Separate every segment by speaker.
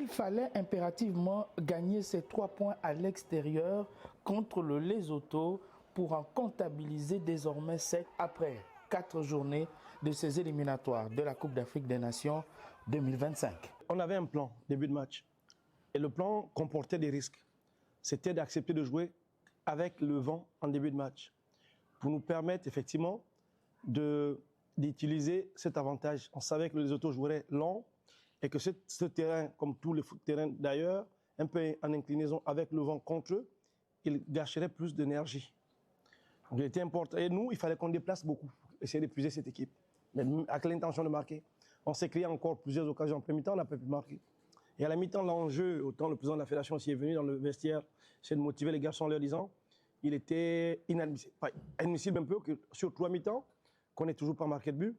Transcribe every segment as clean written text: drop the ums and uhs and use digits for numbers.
Speaker 1: Il fallait impérativement gagner ces 3 points à l'extérieur contre le Lesotho pour en comptabiliser désormais 7 après 4 journées de ces éliminatoires de la Coupe d'Afrique des Nations 2025.
Speaker 2: On avait un plan début de match et le plan comportait des risques. C'était d'accepter de jouer avec le vent en début de match pour nous permettre effectivement d'utiliser cet avantage. On savait que les Lesotho joueraient long et que ce terrain, comme tous les terrains d'ailleurs, un peu en inclinaison avec le vent contre eux, il gâcherait plus d'énergie. Donc il était important. Et nous, il fallait qu'on déplace beaucoup pour essayer d'épuiser cette équipe, mais avec l'intention de marquer. On s'est créé encore plusieurs occasions en premier mi-temps, on n'a pas pu marquer. Et à la mi-temps, l'enjeu, autant le président de la fédération aussi est venu dans le vestiaire, c'est de motiver les garçons en leur disant il était inadmissible, pas admissible un peu que sur 3 mi-temps, qu'on n'ait toujours pas marqué de but,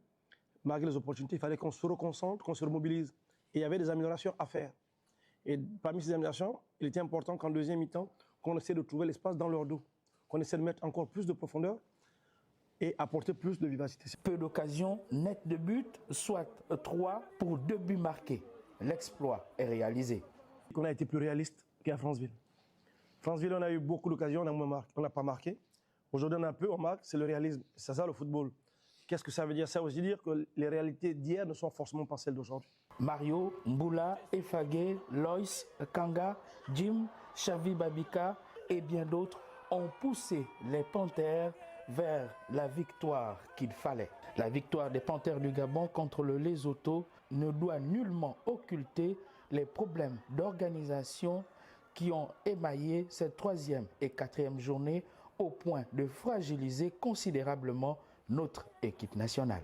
Speaker 2: malgré les opportunités, il fallait qu'on se reconcentre, qu'on se remobilise. Et il y avait des améliorations à faire. Et parmi ces améliorations, il était important qu'en deuxième mi-temps, qu'on essaie de trouver l'espace dans leur dos, qu'on essaie de mettre encore plus de profondeur et apporter plus de vivacité.
Speaker 1: Peu d'occasions nettes de but, soit 3 pour 2 buts marqués. L'exploit est réalisé.
Speaker 2: On a été plus réaliste qu'à Franceville. Franceville, on a eu beaucoup d'occasions, on n'a pas marqué. Aujourd'hui, on a un peu, on marque, c'est le réalisme. C'est ça le football. Qu'est-ce que ça veut dire? Ça veut aussi dire que les réalités d'hier ne sont forcément pas celles d'aujourd'hui.
Speaker 1: Mario, Mboula, Efagé, Loïs, Kanga, Jim, Xavi Babika et bien d'autres ont poussé les Panthères vers la victoire qu'il fallait. La victoire des Panthères du Gabon contre le Lesotho ne doit nullement occulter les problèmes d'organisation qui ont émaillé cette 3e et 4e journée au point de fragiliser considérablement notre équipe nationale.